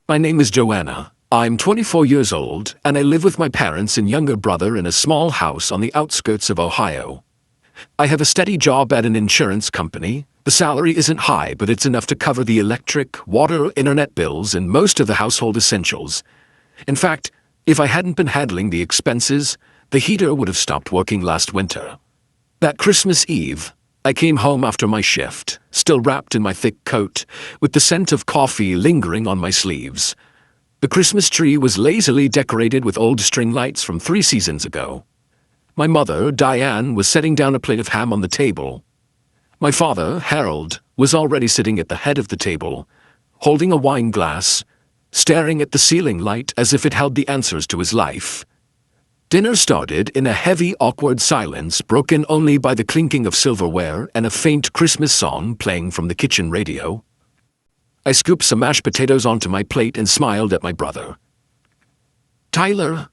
My name is Joanna. I'm 24 years old, and I live with my parents and younger brother in a small house on the outskirts of Ohio. I have a steady job at an insurance company. The salary isn't high, but it's enough to cover the electric, water, internet bills, and most of the household essentials. In fact, if I hadn't been handling the expenses, the heater would have stopped working last winter. That Christmas Eve, I came home after my shift, still wrapped in my thick coat, with the scent of coffee lingering on my sleeves. The Christmas tree was lazily decorated with old string lights from 3 seasons ago. My mother, Diane, was setting down a plate of ham on the table. My father, Harold, was already sitting at the head of the table, holding a wine glass, staring at the ceiling light as if it held the answers to his life. Dinner started in a heavy, awkward silence broken only by the clinking of silverware and a faint Christmas song playing from the kitchen radio. I scooped some mashed potatoes onto my plate and smiled at my brother. Tyler.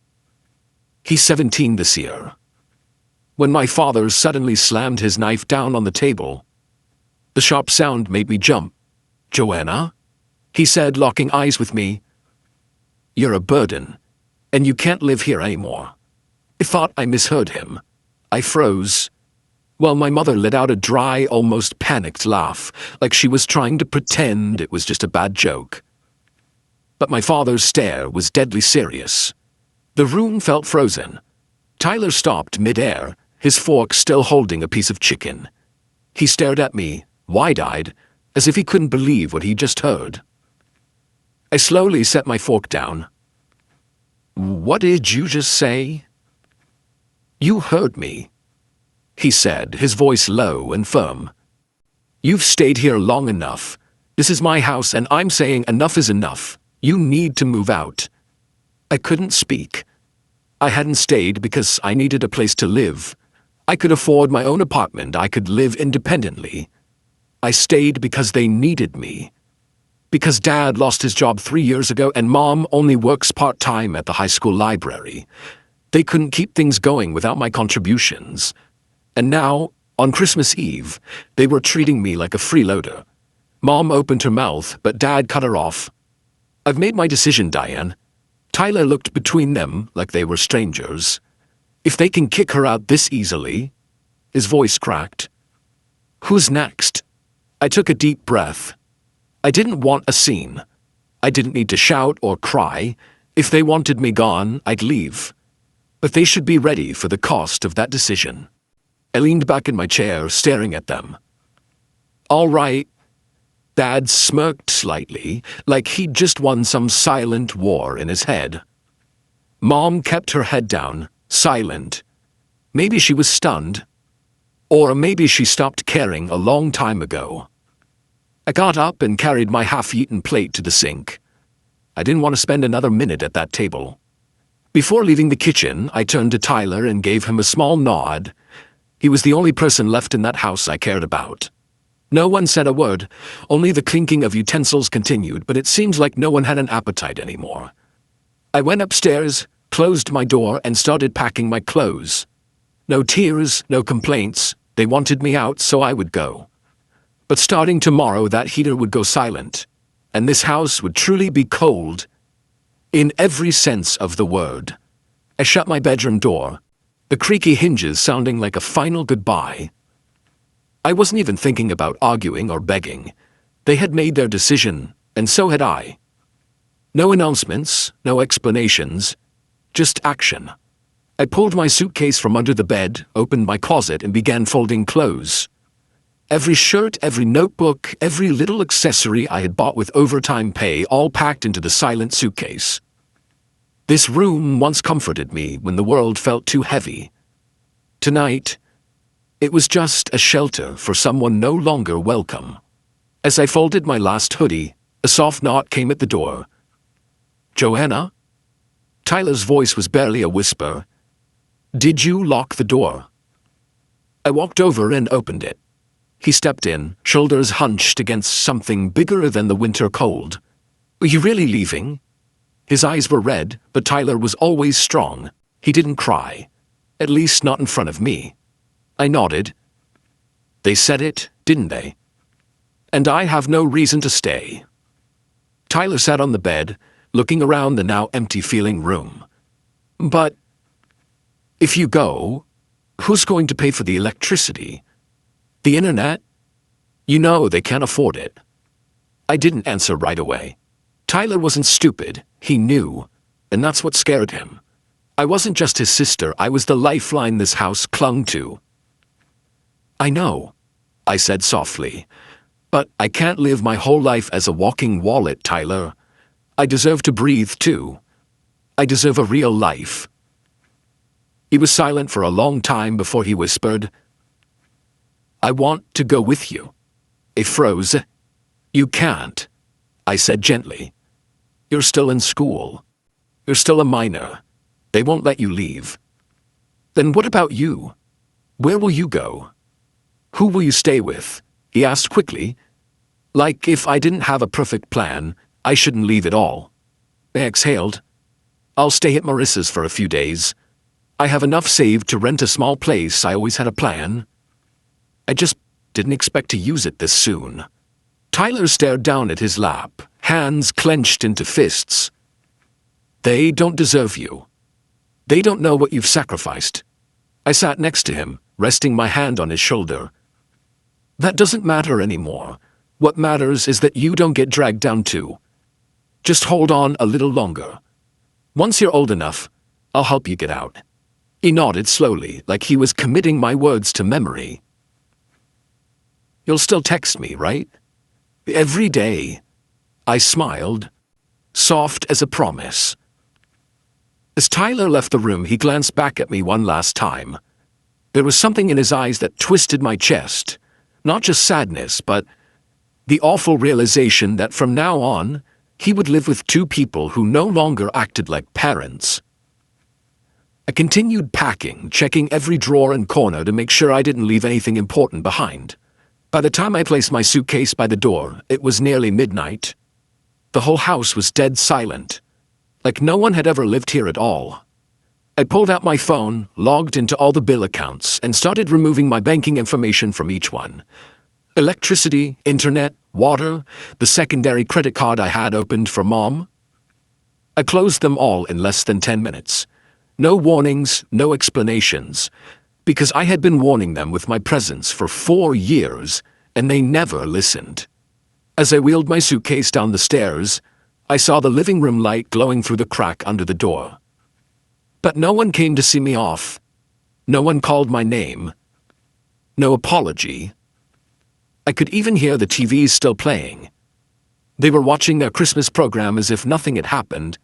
He's 17 this year. When my father suddenly slammed his knife down on the table, the sharp sound made me jump. Joanna? He said, locking eyes with me. You're a burden, and you can't live here anymore. I thought I misheard him. I froze. Well, my mother let out a dry, almost panicked laugh, like she was trying to pretend it was just a bad joke. But my father's stare was deadly serious. The room felt frozen. Tyler stopped mid-air, his fork still holding a piece of chicken. He stared at me, wide-eyed, as if he couldn't believe what he just heard. I slowly set my fork down. What did you just say? You heard me, he said, his voice low and firm. You've stayed here long enough. This is my house, and I'm saying enough is enough. You need to move out. I couldn't speak. I hadn't stayed because I needed a place to live. I could afford my own apartment. I could live independently. I stayed because they needed me. Because Dad lost his job 3 years ago and Mom only works part-time at the high school library. They couldn't keep things going without my contributions. And now, on Christmas Eve, they were treating me like a freeloader. Mom opened her mouth, but Dad cut her off. I've made my decision, Diane. Tyler looked between them like they were strangers. If they can kick her out this easily... His voice cracked. Who's next? I took a deep breath. I didn't want a scene. I didn't need to shout or cry. If they wanted me gone, I'd leave. But they should be ready for the cost of that decision. I leaned back in my chair, staring at them. All right. Dad smirked slightly, like he'd just won some silent war in his head. Mom kept her head down, silent. Maybe she was stunned. Or maybe she stopped caring a long time ago. I got up and carried my half-eaten plate to the sink. I didn't want to spend another minute at that table. Before leaving the kitchen, I turned to Tyler and gave him a small nod. He was the only person left in that house I cared about. No one said a word, only the clinking of utensils continued, but it seemed like no one had an appetite anymore. I went upstairs, closed my door, and started packing my clothes. No tears, no complaints. They wanted me out, so I would go. But starting tomorrow, that heater would go silent, and this house would truly be cold, in every sense of the word. I shut my bedroom door, the creaky hinges sounding like a final goodbye. I wasn't even thinking about arguing or begging. They had made their decision, and so had I. No announcements, no explanations, just action. I pulled my suitcase from under the bed, opened my closet, and began folding clothes. Every shirt, every notebook, every little accessory I had bought with overtime pay, all packed into the silent suitcase. This room once comforted me when the world felt too heavy. Tonight, it was just a shelter for someone no longer welcome. As I folded my last hoodie, a soft knock came at the door. Joanna? Tyler's voice was barely a whisper. Did you lock the door? I walked over and opened it. He stepped in, shoulders hunched against something bigger than the winter cold. Are you really leaving? His eyes were red, but Tyler was always strong. He didn't cry. At least not in front of me. I nodded. They said it, didn't they? And I have no reason to stay. Tyler sat on the bed, looking around the now empty-feeling room. But if you go, who's going to pay for the electricity? The internet? You know they can't afford it. I didn't answer right away. Tyler wasn't stupid, he knew, and that's what scared him. I wasn't just his sister, I was the lifeline this house clung to. I know, I said softly, but I can't live my whole life as a walking wallet, Tyler. I deserve to breathe too. I deserve a real life. He was silent for a long time before he whispered, I want to go with you. He froze. You can't, I said gently. You're still in school. You're still a minor. They won't let you leave. Then what about you? Where will you go? Who will you stay with? He asked quickly. Like if I didn't have a perfect plan, I shouldn't leave at all. I exhaled. I'll stay at Marissa's for a few days. I have enough saved to rent a small place. I always had a plan. I just didn't expect to use it this soon. Tyler stared down at his lap, hands clenched into fists. They don't deserve you. They don't know what you've sacrificed. I sat next to him, resting my hand on his shoulder. That doesn't matter anymore. What matters is that you don't get dragged down too. Just hold on a little longer. Once you're old enough, I'll help you get out. He nodded slowly, like he was committing my words to memory. You'll still text me, right? Every day. I smiled, soft as a promise. As Tyler left the room, he glanced back at me one last time. There was something in his eyes that twisted my chest. Not just sadness, but the awful realization that from now on, he would live with two people who no longer acted like parents. I continued packing, checking every drawer and corner to make sure I didn't leave anything important behind. By the time I placed my suitcase by the door, it was nearly midnight. The whole house was dead silent, like no one had ever lived here at all. I pulled out my phone, logged into all the bill accounts, and started removing my banking information from each one. Electricity, internet, water, the secondary credit card I had opened for Mom. I closed them all in less than 10 minutes. No warnings, no explanations, because I had been warning them with my presence for 4 years, and they never listened. As I wheeled my suitcase down the stairs, I saw the living room light glowing through the crack under the door. But no one came to see me off. No one called my name. No apology. I could even hear the TVs still playing. They were watching their Christmas program as if nothing had happened.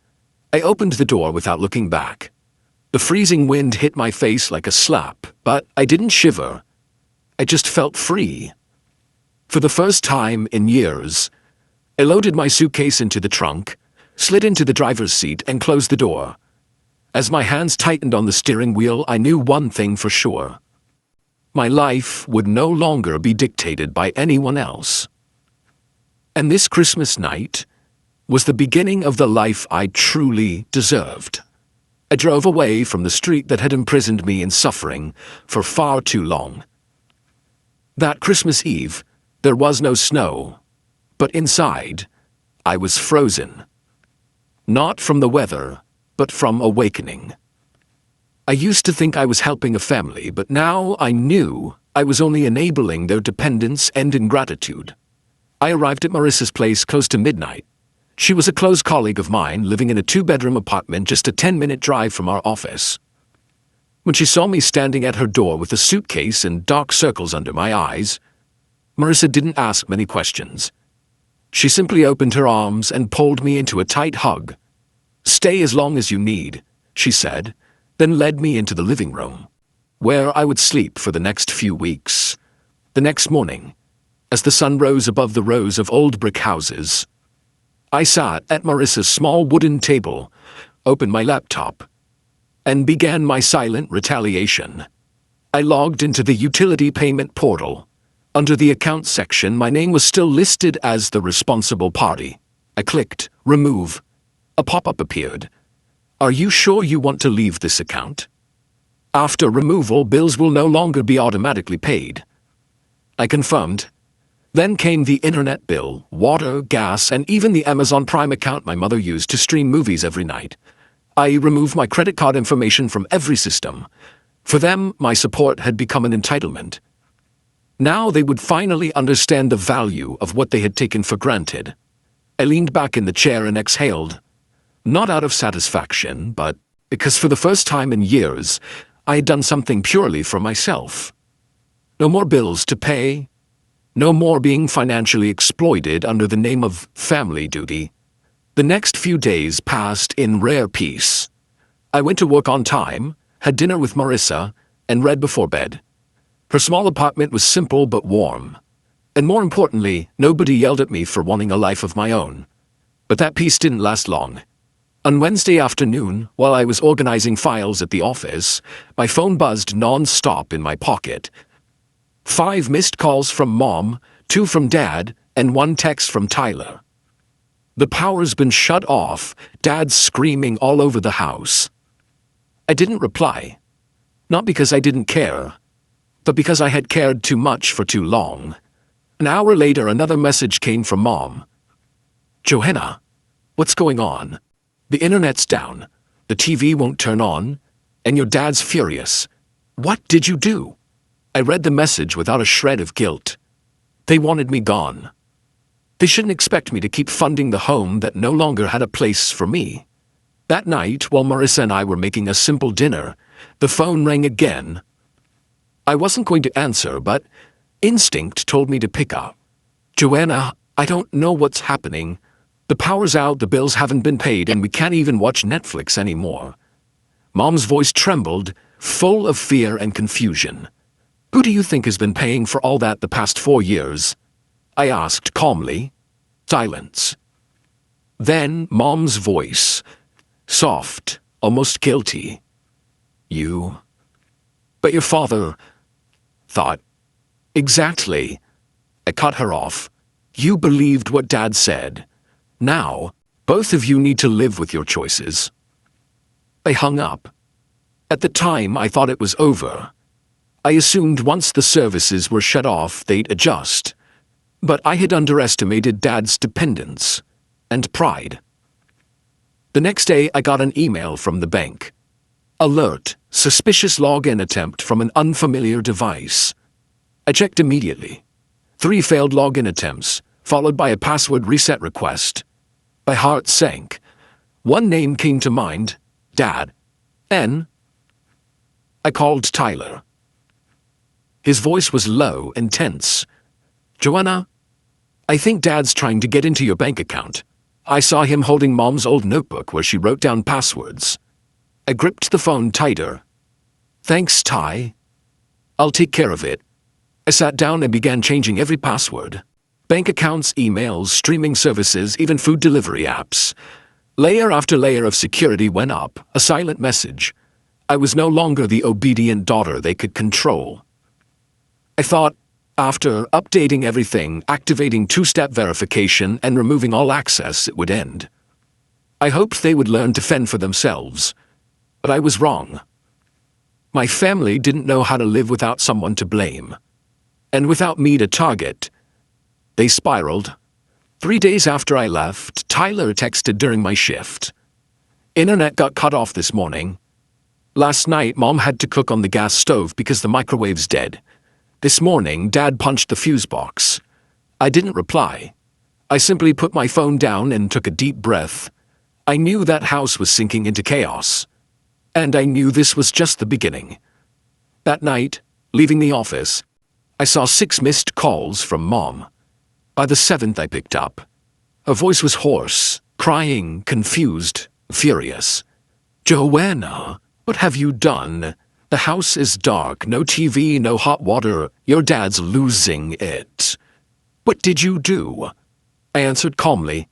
I opened the door without looking back. The freezing wind hit my face like a slap, but I didn't shiver. I just felt free. For the first time in years, I loaded my suitcase into the trunk, slid into the driver's seat, and closed the door. As my hands tightened on the steering wheel, I knew one thing for sure. My life would no longer be dictated by anyone else. And this Christmas night was the beginning of the life I truly deserved. I drove away from the street that had imprisoned me in suffering for far too long. That Christmas Eve, there was no snow, but inside, I was frozen. Not from the weather, but from awakening. I used to think I was helping a family, but now I knew I was only enabling their dependence and ingratitude. I arrived at Marissa's place close to midnight. She was a close colleague of mine, living in a 2-bedroom apartment just a 10-minute drive from our office. When she saw me standing at her door with a suitcase and dark circles under my eyes, Marissa didn't ask many questions. She simply opened her arms and pulled me into a tight hug. "Stay as long as you need," she said, then led me into the living room, where I would sleep for the next few weeks. The next morning, as the sun rose above the rows of old brick houses, I sat at Marissa's small wooden table, opened my laptop, and began my silent retaliation. I logged into the utility payment portal. Under the account section, my name was still listed as the responsible party. I clicked Remove. A pop-up appeared. "Are you sure you want to leave this account? After removal, bills will no longer be automatically paid." I confirmed. Then came the internet bill, water, gas, and even the Amazon Prime account my mother used to stream movies every night. I removed my credit card information from every system. For them, my support had become an entitlement. Now they would finally understand the value of what they had taken for granted. I leaned back in the chair and exhaled. Not out of satisfaction, but because for the first time in years, I had done something purely for myself. No more bills to pay. No more being financially exploited under the name of family duty. The next few days passed in rare peace. I went to work on time, had dinner with Marissa, and read before bed. Her small apartment was simple but warm. And more importantly, nobody yelled at me for wanting a life of my own. But that peace didn't last long. On Wednesday afternoon, while I was organizing files at the office, my phone buzzed non-stop in my pocket. 5 missed calls from Mom, 2 from Dad, and 1 text from Tyler. The power's been shut off, Dad's screaming all over the house. I didn't reply. Not because I didn't care, but because I had cared too much for too long. An hour later, another message came from Mom. "Joanna, what's going on? The internet's down, the TV won't turn on, and your dad's furious. What did you do?" I read the message without a shred of guilt. They wanted me gone. They shouldn't expect me to keep funding the home that no longer had a place for me. That night, while Marissa and I were making a simple dinner, the phone rang again. I wasn't going to answer, but instinct told me to pick up. "Joanna, I don't know what's happening. The power's out, the bills haven't been paid, and we can't even watch Netflix anymore." Mom's voice trembled, full of fear and confusion. "Who do you think has been paying for all that the past 4 years?" I asked calmly. Silence. Then Mom's voice, soft, almost guilty. "You. But your father thought." "Exactly." I cut her off. "You believed what Dad said. Now, both of you need to live with your choices." I hung up. At the time, I thought it was over. I assumed once the services were shut off, they'd adjust. But I had underestimated Dad's dependence and pride. The next day, I got an email from the bank. Alert, suspicious login attempt from an unfamiliar device. I checked immediately. 3 failed login attempts, followed by a password reset request. My heart sank. One name came to mind, Dad. N. I called Tyler. His voice was low and tense. "Joanna, I think Dad's trying to get into your bank account. I saw him holding Mom's old notebook where she wrote down passwords." I gripped the phone tighter. "Thanks, Ty. I'll take care of it." I sat down and began changing every password. Bank accounts, emails, streaming services, even food delivery apps. Layer after layer of security went up, a silent message. I was no longer the obedient daughter they could control. I thought, after updating everything, activating 2-step verification, and removing all access, it would end. I hoped they would learn to fend for themselves. But I was wrong. My family didn't know how to live without someone to blame. And without me to target. They spiraled. 3 days after I left, Tyler texted during my shift. "Internet got cut off this morning. Last night, Mom had to cook on the gas stove because the microwave's dead. This morning, Dad punched the fuse box." I didn't reply. I simply put my phone down and took a deep breath. I knew that house was sinking into chaos. And I knew this was just the beginning. That night, leaving the office, I saw 6 missed calls from Mom. By the 7th, I picked up. Her voice was hoarse, crying, confused, furious. "Joanna, what have you done? The house is dark, no TV, no hot water. Your dad's losing it. What did you do?" I answered calmly.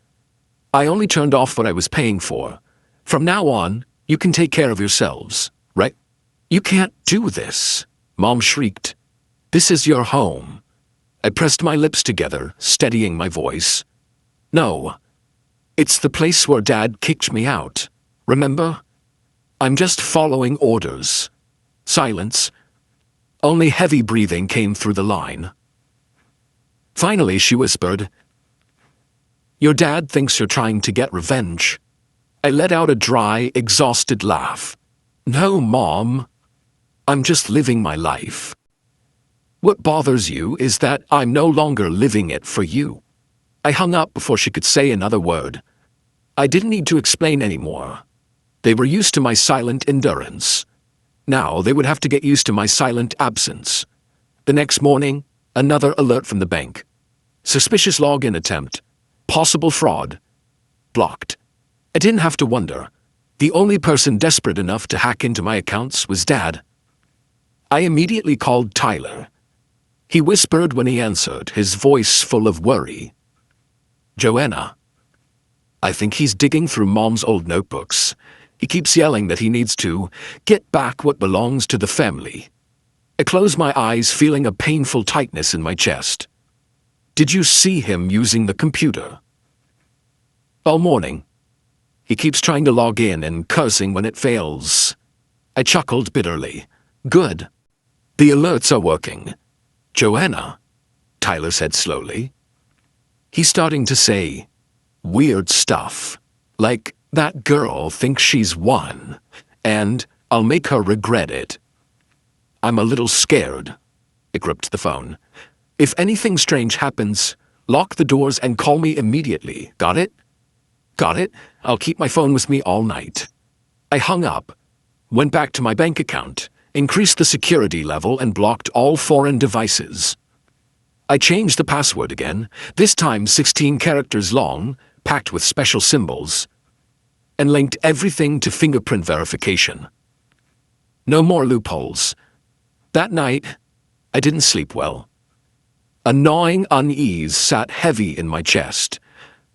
"I only turned off what I was paying for. From now on, you can take care of yourselves, right?" "You can't do this," Mom shrieked. "This is your home." I pressed my lips together, steadying my voice. "No. It's the place where Dad kicked me out. Remember? I'm just following orders." Silence. Only heavy breathing came through the line. Finally, she whispered, "Your dad thinks you're trying to get revenge." I let out a dry, exhausted laugh. "No, Mom. I'm just living my life. What bothers you is that I'm no longer living it for you." I hung up before she could say another word. I didn't need to explain anymore. They were used to my silent endurance. Now they would have to get used to my silent absence. The next morning, another alert from the bank. Suspicious login attempt. Possible fraud. Blocked. I didn't have to wonder. The only person desperate enough to hack into my accounts was Dad. I immediately called Tyler. He whispered when he answered, his voice full of worry. "Joanna, I think he's digging through Mom's old notebooks. He keeps yelling that he needs to get back what belongs to the family." I closed my eyes, feeling a painful tightness in my chest. "Did you see him using the computer?" "All morning. He keeps trying to log in and cursing when it fails." I chuckled bitterly. "Good. The alerts are working." "Joanna," Tyler said slowly. "He's starting to say weird stuff, like that girl thinks she's won, and I'll make her regret it." "I'm a little scared." I gripped the phone. "If anything strange happens, lock the doors and call me immediately. Got it?" "Got it. I'll keep my phone with me all night." I hung up, went back to my bank account, increased the security level, and blocked all foreign devices. I changed the password again, this time 16 characters long, packed with special symbols, and linked everything to fingerprint verification. No more loopholes. That night, I didn't sleep well. A gnawing unease sat heavy in my chest,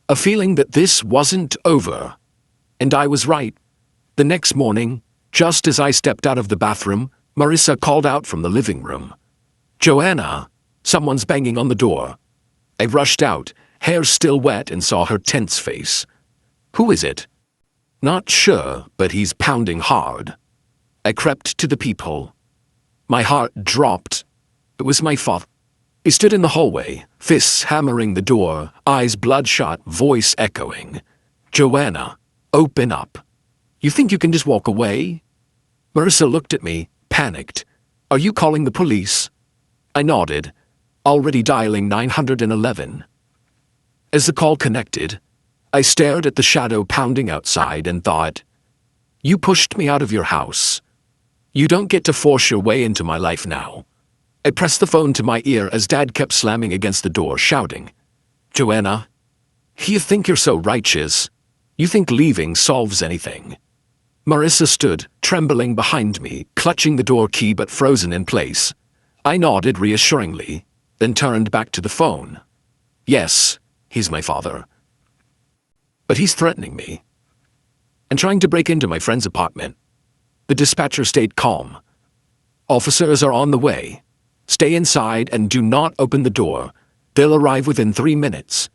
a feeling that this wasn't over. And I was right. The next morning, just as I stepped out of the bathroom, Marissa called out from the living room. "Joanna, someone's banging on the door." I rushed out, hair still wet, and saw her tense face. "Who is it?" "Not sure, but he's pounding hard." I crept to the peephole. My heart dropped. It was my father. He stood in the hallway, fists hammering the door, eyes bloodshot, voice echoing. "Joanna, open up. You think you can just walk away?" Marissa looked at me, panicked. "Are you calling the police?" I nodded, already dialing 911. As the call connected, I stared at the shadow pounding outside and thought, "You pushed me out of your house. You don't get to force your way into my life now." I pressed the phone to my ear as Dad kept slamming against the door, shouting, "Joanna, you think you're so righteous. You think leaving solves anything." Marissa stood, trembling behind me, clutching the door key but frozen in place. I nodded reassuringly, then turned back to the phone. "Yes, he's my father. But he's threatening me and trying to break into my friend's apartment." The dispatcher stayed calm. "Officers are on the way. Stay inside and do not open the door. They'll arrive within 3 minutes."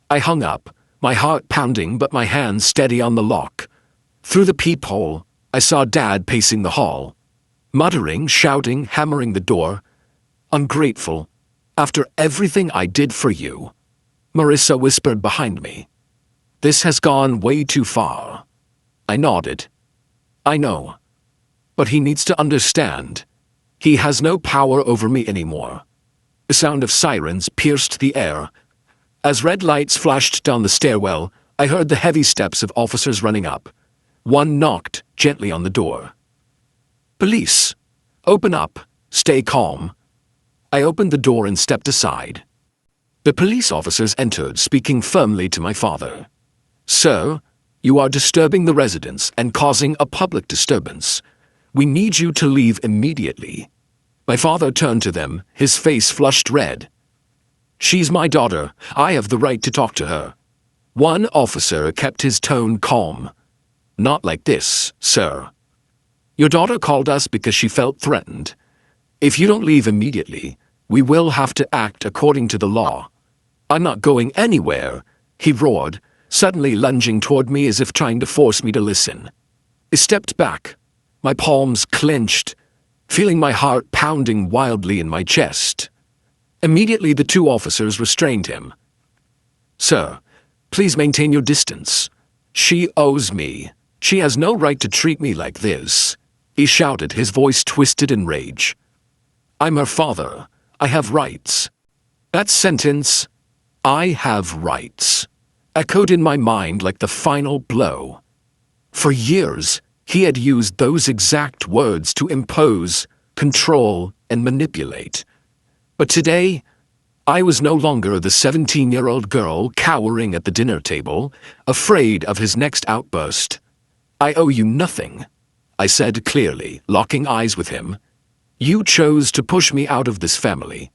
I hung up, my heart pounding but my hands steady on the lock. Through the peephole, I saw Dad pacing the hall, muttering, shouting, hammering the door. "Ungrateful. After everything I did for you." Marissa whispered behind me. "This has gone way too far." I nodded. "I know. But he needs to understand. He has no power over me anymore." The sound of sirens pierced the air. As red lights flashed down the stairwell, I heard the heavy steps of officers running up. One knocked gently on the door. "Police. Open up. Stay calm." I opened the door and stepped aside. The police officers entered, speaking firmly to my father. "Sir, you are disturbing the residents and causing a public disturbance. We need you to leave immediately." My father turned to them, his face flushed red. "She's my daughter. I have the right to talk to her." One officer kept his tone calm. "Not like this, sir. Your daughter called us because she felt threatened. If you don't leave immediately, we will have to act according to the law." "I'm not going anywhere," he roared, suddenly lunging toward me as if trying to force me to listen. I stepped back, my palms clenched, feeling my heart pounding wildly in my chest. Immediately the two officers restrained him. "Sir, please maintain your distance. She owes me. She has no right to treat me like this," he shouted, his voice twisted in rage. "I'm her father. I have rights." That sentence, "I have rights," echoed in my mind like the final blow. For years, he had used those exact words to impose, control, and manipulate. But today, I was no longer the 17-year-old girl cowering at the dinner table, afraid of his next outburst. "I owe you nothing," I said clearly, locking eyes with him. "You chose to push me out of this family,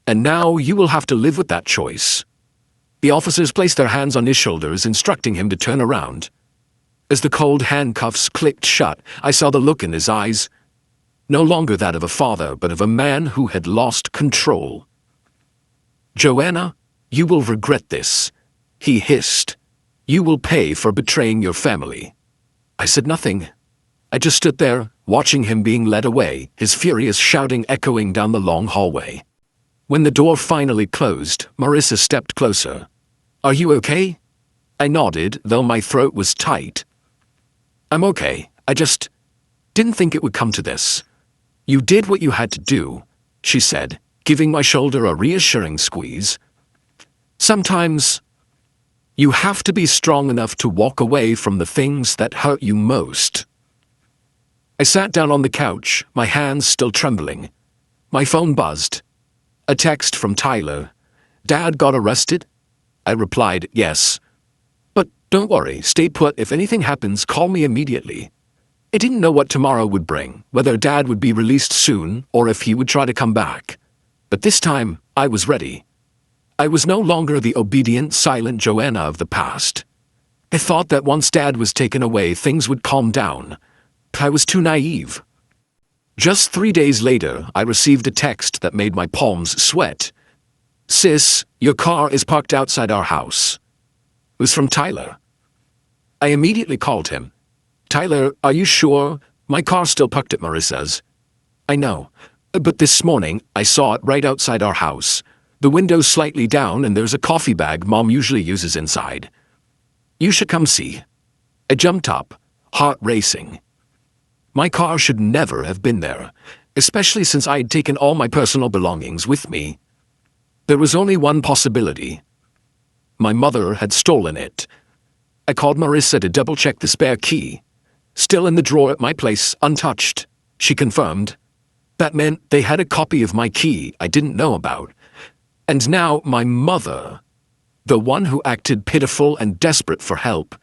and now you will have to live with that choice." The officers placed their hands on his shoulders, instructing him to turn around. As the cold handcuffs clicked shut, I saw the look in his eyes, no longer that of a father, but of a man who had lost control. "Joanna, you will regret this," he hissed. "You will pay for betraying your family." I said nothing. I just stood there, watching him being led away, his furious shouting echoing down the long hallway. When the door finally closed, Marissa stepped closer. "Are you okay?" I nodded, though my throat was tight. "I'm okay. I just didn't think it would come to this." "You did what you had to do," she said, giving my shoulder a reassuring squeeze. "Sometimes you have to be strong enough to walk away from the things that hurt you most." I sat down on the couch, my hands still trembling. My phone buzzed. A text from Tyler. "Dad got arrested?" I replied, "Yes. But don't worry, stay put. If anything happens, call me immediately." I didn't know what tomorrow would bring, whether Dad would be released soon or if he would try to come back. But this time, I was ready. I was no longer the obedient, silent Joanna of the past. I thought that once Dad was taken away, things would calm down. But I was too naive. Just 3 days later, I received a text that made my palms sweat. "Sis, your car is parked outside our house." It was from Tyler. I immediately called him. "Tyler, are you sure? My car's still parked at Marissa's." "I know, but this morning I saw it right outside our house. The window's slightly down and there's a coffee bag Mom usually uses inside. You should come see." I jumped up, heart racing. My car should never have been there, especially since I had taken all my personal belongings with me. There was only one possibility. My mother had stolen it. I called Marissa to double-check the spare key. "Still in the drawer at my place, untouched," she confirmed. That meant they had a copy of my key I didn't know about. And now my mother, the one who acted pitiful and desperate for help,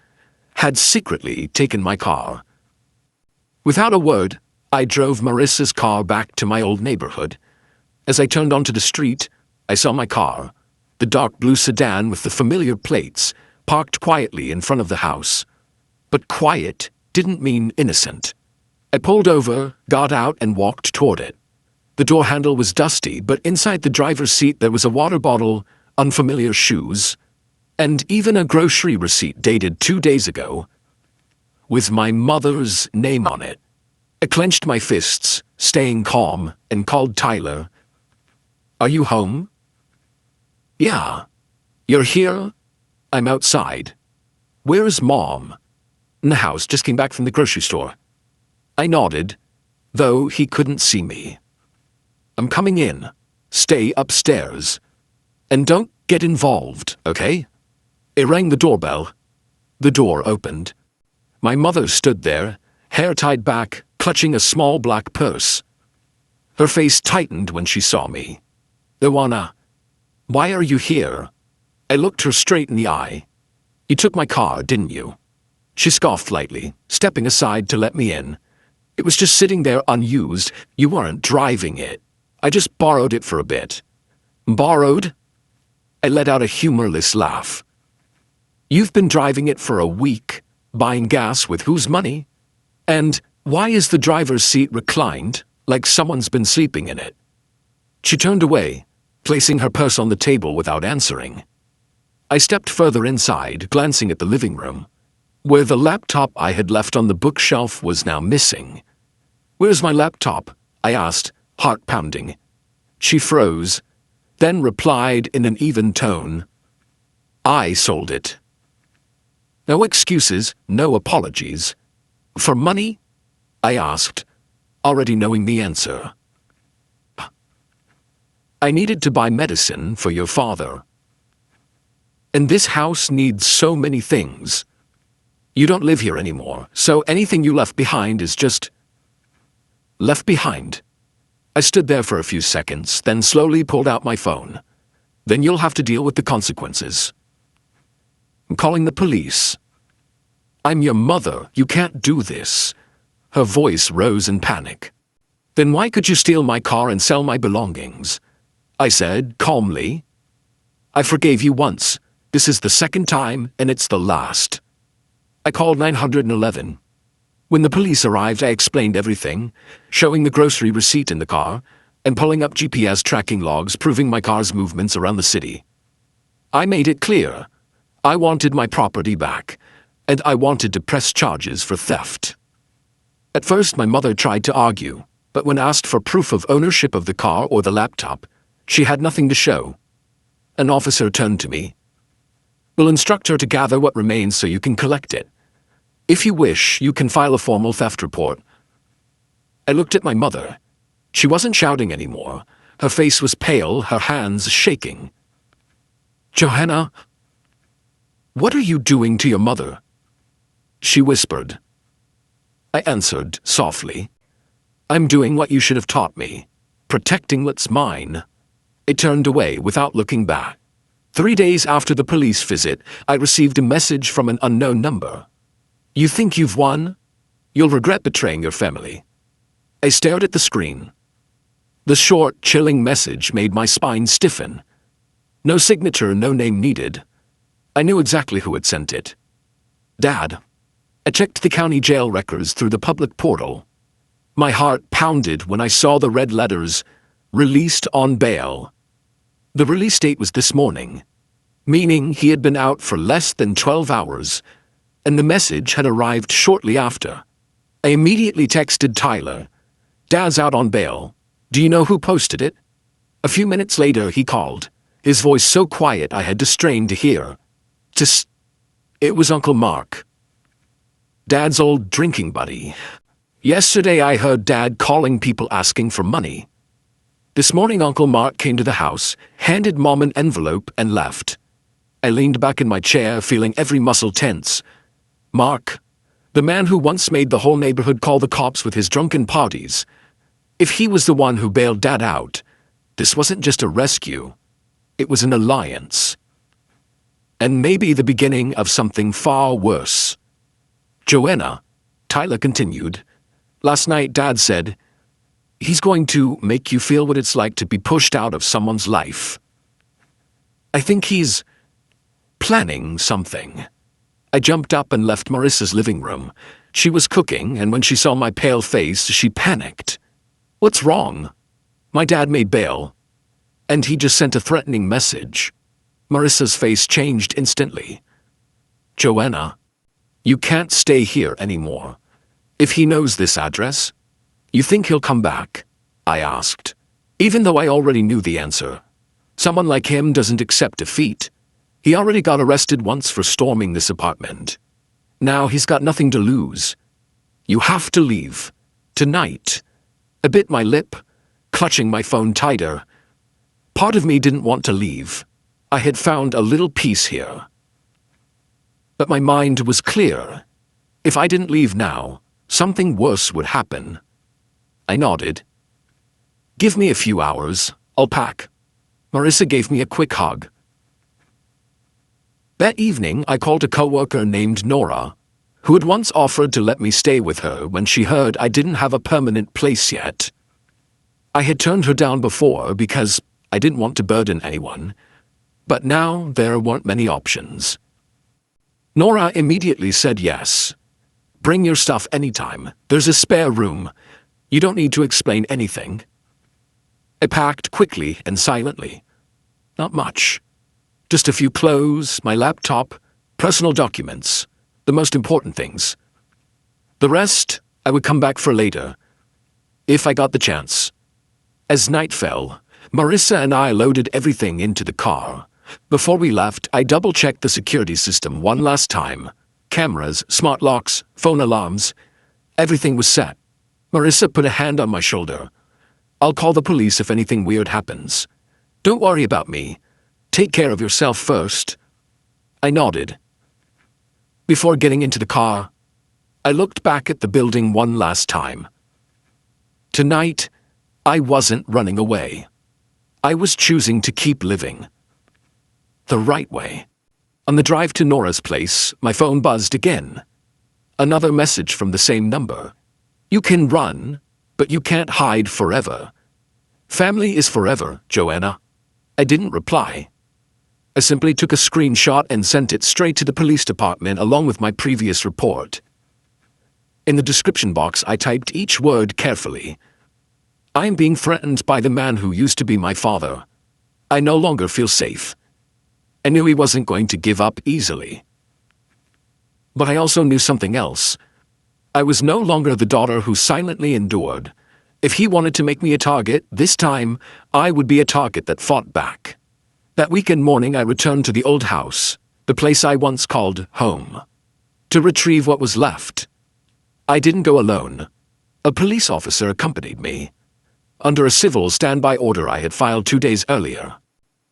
had secretly taken my car. Without a word, I drove Marissa's car back to my old neighborhood. As I turned onto the street, I saw my car, the dark blue sedan with the familiar plates, parked quietly in front of the house. But quiet didn't mean innocent. I pulled over, got out, and walked toward it. The door handle was dusty, but inside the driver's seat there was a water bottle, unfamiliar shoes, and even a grocery receipt dated 2 days ago, with my mother's name on it. I clenched my fists, staying calm, and called Tyler. "Are you home?" "Yeah." "You're here?" "I'm outside." "Where's Mom?" "In the house, just came back from the grocery store." I nodded, though he couldn't see me. "I'm coming in. Stay upstairs. And don't get involved, okay?" I rang the doorbell. The door opened. My mother stood there, hair tied back, clutching a small black purse. Her face tightened when she saw me. "Joanna, why are you here?" I looked her straight in the eye. "You took my car, didn't you?" She scoffed lightly, stepping aside to let me in. "It was just sitting there unused. You weren't driving it. I just borrowed it for a bit." "Borrowed?" I let out a humorless laugh. "You've been driving it for a week. Buying gas with whose money? And why is the driver's seat reclined, like someone's been sleeping in it?" She turned away, placing her purse on the table without answering. I stepped further inside, glancing at the living room, where the laptop I had left on the bookshelf was now missing. "Where's my laptop?" I asked, heart pounding. She froze, then replied in an even tone, "I sold it." No excuses, no apologies. "For money?" I asked, already knowing the answer. "I needed to buy medicine for your father. And this house needs so many things. You don't live here anymore, so anything you left behind is just left behind." I stood there for a few seconds, then slowly pulled out my phone. "Then you'll have to deal with the consequences. I'm calling the police." "I'm your mother, you can't do this." Her voice rose in panic. "Then why could you steal my car and sell my belongings?" I said calmly. "I forgave you once. This is the second time, and it's the last." I called 911. When the police arrived, I explained everything, showing the grocery receipt in the car, and pulling up GPS tracking logs proving my car's movements around the city. I made it clear. I wanted my property back, and I wanted to press charges for theft. At first, my mother tried to argue, but when asked for proof of ownership of the car or the laptop, she had nothing to show. An officer turned to me. "We'll instruct her to gather what remains so you can collect it. If you wish, you can file a formal theft report." I looked at my mother. She wasn't shouting anymore. Her face was pale, her hands shaking. "Johanna, what are you doing to your mother?" she whispered. I answered softly, "I'm doing what you should have taught me, protecting what's mine." I turned away without looking back. 3 days after the police visit, I received a message from an unknown number. "You think you've won? You'll regret betraying your family." I stared at the screen. The short, chilling message made my spine stiffen. No signature, no name needed. I knew exactly who had sent it. Dad. I checked the county jail records through the public portal. My heart pounded when I saw the red letters, "Released on bail." The release date was this morning, meaning he had been out for less than 12 hours, and the message had arrived shortly after. I immediately texted Tyler, "Dad's out on bail. Do you know who posted it?" A few minutes later, he called, his voice so quiet I had to strain to hear. It was Uncle Mark, Dad's old drinking buddy. Yesterday I heard Dad calling people asking for money. This morning Uncle Mark came to the house, handed Mom an envelope, and left. I leaned back in my chair, feeling every muscle tense. Mark, the man who once made the whole neighborhood call the cops with his drunken parties. If he was the one who bailed Dad out, this wasn't just a rescue. It was an alliance. And maybe the beginning of something far worse. "Joanna," Tyler continued, "last night Dad said, he's going to make you feel what it's like to be pushed out of someone's life. I think he's planning something." I jumped up and left Marissa's living room. She was cooking, and when she saw my pale face, she panicked. "What's wrong?" "My dad made bail, and he just sent a threatening message." Marissa's face changed instantly. "Joanna, you can't stay here anymore. If he knows this address, you think he'll come back?" I asked, even though I already knew the answer. Someone like him doesn't accept defeat. He already got arrested once for storming this apartment. Now he's got nothing to lose. "You have to leave. Tonight." I bit my lip, clutching my phone tighter. Part of me didn't want to leave. I had found a little peace here. But my mind was clear. If I didn't leave now, something worse would happen. I nodded. "Give me a few hours. I'll pack." Marissa gave me a quick hug. That evening, I called a coworker named Nora, who had once offered to let me stay with her when she heard I didn't have a permanent place yet. I had turned her down before because I didn't want to burden anyone, but now there weren't many options. Nora immediately said yes. "Bring your stuff anytime. There's a spare room. You don't need to explain anything." I packed quickly and silently. Not much. Just a few clothes, my laptop, personal documents, the most important things. The rest I would come back for later, if I got the chance. As night fell, Marissa and I loaded everything into the car. Before we left, I double-checked the security system one last time. Cameras, smart locks, phone alarms. Everything was set. Marissa put a hand on my shoulder. "I'll call the police if anything weird happens. Don't worry about me. Take care of yourself first." I nodded. Before getting into the car, I looked back at the building one last time. Tonight, I wasn't running away. I was choosing to keep living. The right way. On the drive to Nora's place, my phone buzzed again. Another message from the same number. "You can run, but you can't hide forever. Family is forever, Joanna." I didn't reply. I simply took a screenshot and sent it straight to the police department along with my previous report. In the description box, I typed each word carefully. "I am being threatened by the man who used to be my father. I no longer feel safe." I knew he wasn't going to give up easily. But I also knew something else. I was no longer the daughter who silently endured. If he wanted to make me a target, this time I would be a target that fought back. That weekend morning, I returned to the old house, the place I once called home, to retrieve what was left. I didn't go alone. A police officer accompanied me, under a civil standby order I had filed 2 days earlier.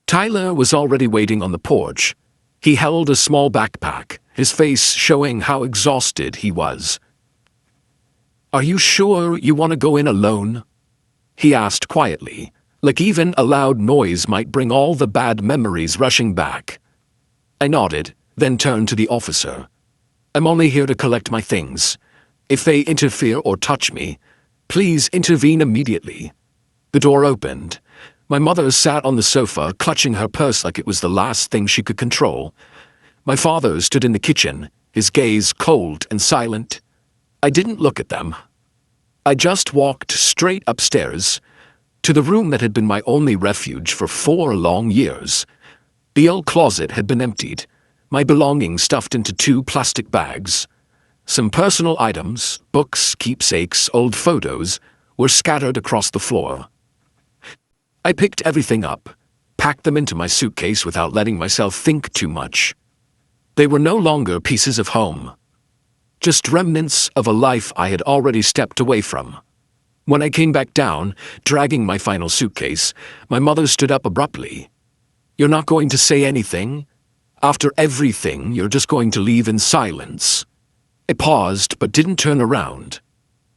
Tyler was already waiting on the porch. He held a small backpack, his face showing how exhausted he was. "Are you sure you want to go in alone?" he asked quietly, like even a loud noise might bring all the bad memories rushing back. I nodded, then turned to the officer. "I'm only here to collect my things. If they interfere or touch me, please intervene immediately." The door opened. My mother sat on the sofa, clutching her purse like it was the last thing she could control. My father stood in the kitchen, his gaze cold and silent. I didn't look at them. I just walked straight upstairs, to the room that had been my only refuge for 4 long years. The old closet had been emptied, my belongings stuffed into 2 plastic bags. Some personal items, books, keepsakes, old photos, were scattered across the floor. I picked everything up, packed them into my suitcase without letting myself think too much. They were no longer pieces of home, just remnants of a life I had already stepped away from. When I came back down, dragging my final suitcase, my mother stood up abruptly. "You're not going to say anything? After everything, you're just going to leave in silence?" I paused but didn't turn around.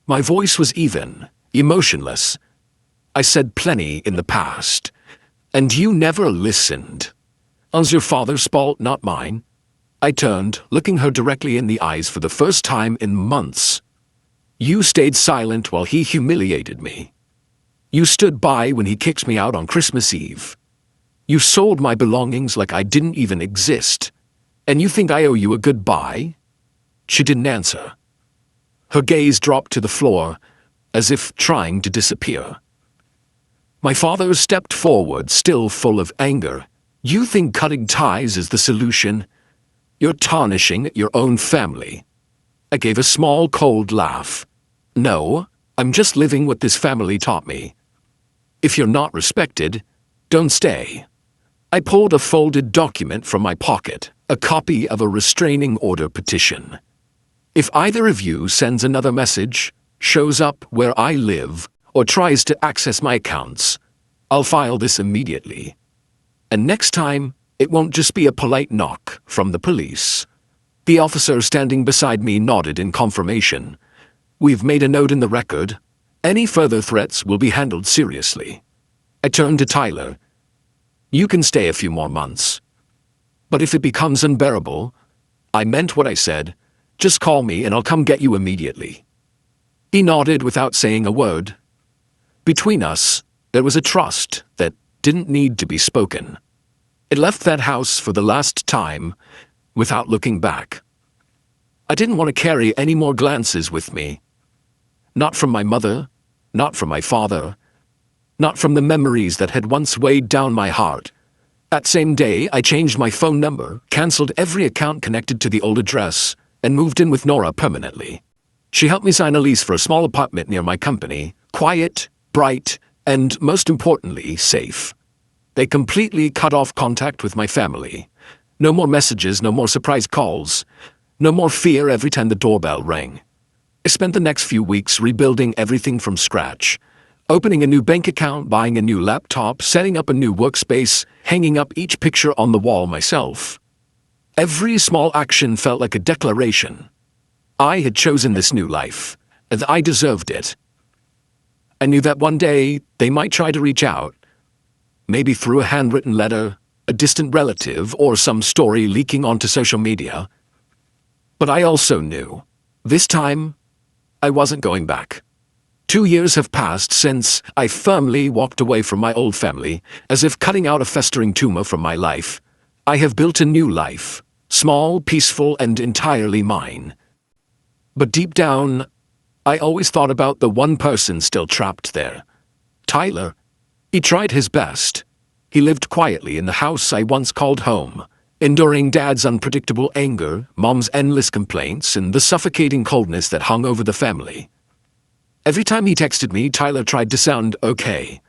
My voice was even, emotionless. "I said plenty in the past, and you never listened. It was your father's fault, not mine." I turned, looking her directly in the eyes for the first time in months. "You stayed silent while he humiliated me. You stood by when he kicked me out on Christmas Eve. You sold my belongings like I didn't even exist. And you think I owe you a goodbye?" She didn't answer. Her gaze dropped to the floor, as if trying to disappear. My father stepped forward, still full of anger. "You think cutting ties is the solution? You're tarnishing your own family." I gave a small, cold laugh. "No, I'm just living what this family taught me. If you're not respected, don't stay." I pulled a folded document from my pocket, a copy of a restraining order petition. "If either of you sends another message, shows up where I live, or tries to access my accounts, I'll file this immediately. And next time, it won't just be a polite knock from the police." The officer standing beside me nodded in confirmation. "We've made a note in the record. Any further threats will be handled seriously." I turned to Tyler. "You can stay a few more months. But if it becomes unbearable, I meant what I said. Just call me and I'll come get you immediately." He nodded without saying a word. Between us, there was a trust that didn't need to be spoken. I left that house for the last time, without looking back. I didn't want to carry any more glances with me. Not from my mother, not from my father, not from the memories that had once weighed down my heart. That same day, I changed my phone number, canceled every account connected to the old address, and moved in with Nora permanently. She helped me sign a lease for a small apartment near my company, quiet, bright, And most importantly, safe. They completely cut off contact with my family. No more messages, no more surprise calls. No more fear every time the doorbell rang. I spent the next few weeks rebuilding everything from scratch. Opening a new bank account, buying a new laptop, setting up a new workspace, hanging up each picture on the wall myself. Every small action felt like a declaration. I had chosen this new life, and I deserved it. I knew that one day they might try to reach out, maybe through a handwritten letter, a distant relative, or some story leaking onto social media. But I also knew, this time, I wasn't going back. 2 years have passed since I firmly walked away from my old family, as if cutting out a festering tumor from my life. I have built a new life, small, peaceful, and entirely mine. But deep down, I always thought about the one person still trapped there. Tyler. He tried his best. He lived quietly in the house I once called home, enduring Dad's unpredictable anger, Mom's endless complaints, and the suffocating coldness that hung over the family. Every time he texted me, Tyler tried to sound okay.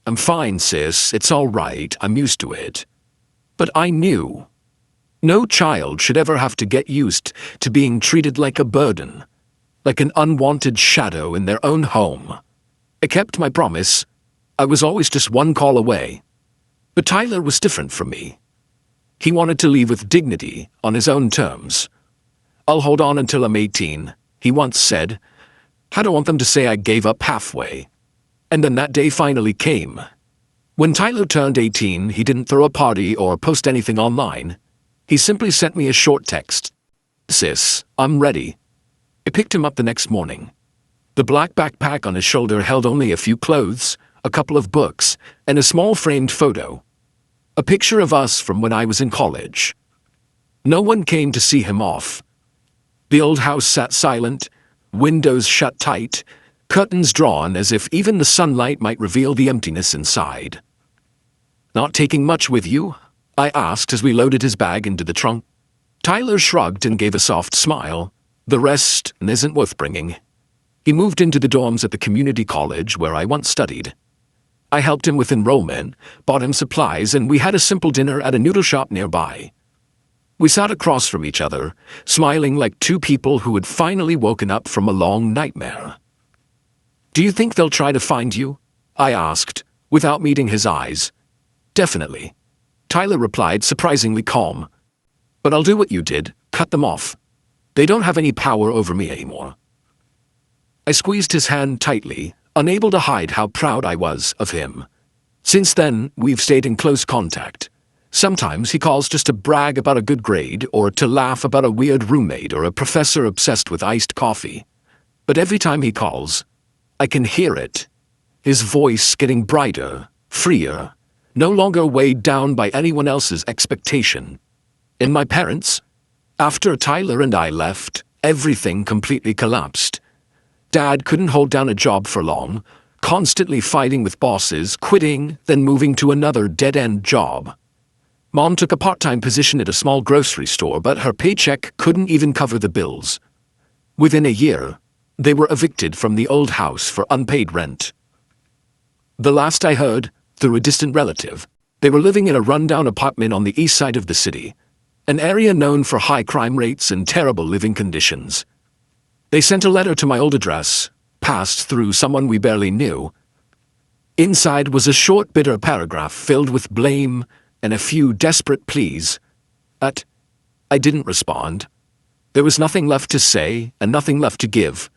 "I'm fine, sis, it's all right, I'm used to it." But I knew. No child should ever have to get used to being treated like a burden, like an unwanted shadow in their own home. I kept my promise. I was always just one call away. But Tyler was different from me. He wanted to leave with dignity, on his own terms. "I'll hold on until I'm 18, he once said. I don't want them to say I gave up halfway. And then that day finally came. When Tyler turned 18, he didn't throw a party or post anything online. He simply sent me a short text. "Sis, I'm ready." I picked him up the next morning. The black backpack on his shoulder held only a few clothes, a couple of books, and a small framed photo. A picture of us from when I was in college. No one came to see him off. The old house sat silent, windows shut tight, curtains drawn as if even the sunlight might reveal the emptiness inside. "Not taking much with you?" I asked as we loaded his bag into the trunk. Tyler shrugged and gave a soft smile. "The rest isn't worth bringing." He moved into the dorms at the community college where I once studied. I helped him with enrollment, bought him supplies, and we had a simple dinner at a noodle shop nearby. We sat across from each other, smiling like two people who had finally woken up from a long nightmare. "Do you think they'll try to find you?" I asked, without meeting his eyes. "Definitely," Tyler replied, surprisingly calm. "But I'll do what you did, cut them off. They don't have any power over me anymore." I squeezed his hand tightly, unable to hide how proud I was of him. Since then, we've stayed in close contact. Sometimes he calls just to brag about a good grade or to laugh about a weird roommate or a professor obsessed with iced coffee. But every time he calls, I can hear it. His voice getting brighter, freer, no longer weighed down by anyone else's expectation. And my parents? After Tyler and I left, everything completely collapsed. Dad couldn't hold down a job for long, constantly fighting with bosses, quitting, then moving to another dead-end job. Mom took a part-time position at a small grocery store, but her paycheck couldn't even cover the bills. Within a year, they were evicted from the old house for unpaid rent. The last I heard, through a distant relative, they were living in a rundown apartment on the east side of the city, an area known for high crime rates and terrible living conditions. They sent a letter to my old address, passed through someone we barely knew. Inside was a short, bitter paragraph filled with blame and a few desperate pleas. I didn't respond. There was nothing left to say and nothing left to give.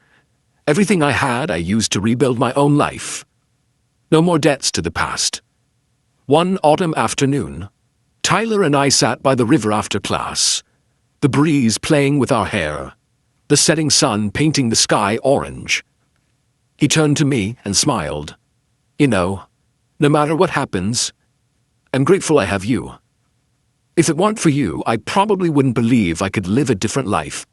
Everything I had I used to rebuild my own life. No more debts to the past. One autumn afternoon, Tyler and I sat by the river after class, the breeze playing with our hair, the setting sun painting the sky orange. He turned to me and smiled. "You know, no matter what happens, I'm grateful I have you. If it weren't for you, I probably wouldn't believe I could live a different life."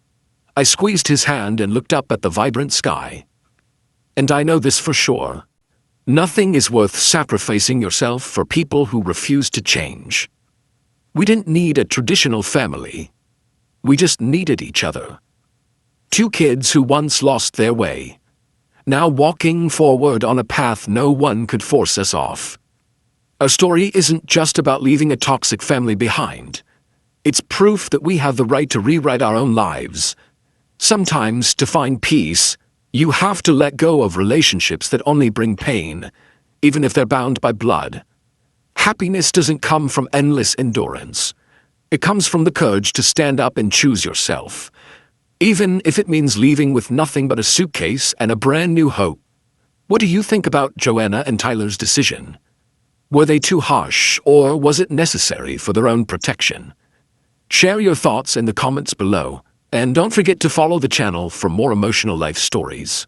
I squeezed his hand and looked up at the vibrant sky. "And I know this for sure. Nothing is worth sacrificing yourself for people who refuse to change." We didn't need a traditional family. We just needed each other. Two kids who once lost their way. now walking forward on a path no one could force us off. Our story isn't just about leaving a toxic family behind. It's proof that we have the right to rewrite our own lives. Sometimes, to find peace, you have to let go of relationships that only bring pain, even if they're bound by blood. Happiness doesn't come from endless endurance. It comes from the courage to stand up and choose yourself, even if it means leaving with nothing but a suitcase and a brand new hope. What do you think about Joanna and Tyler's decision? Were they too harsh, or was it necessary for their own protection? Share your thoughts in the comments below, and don't forget to follow the channel for more emotional life stories.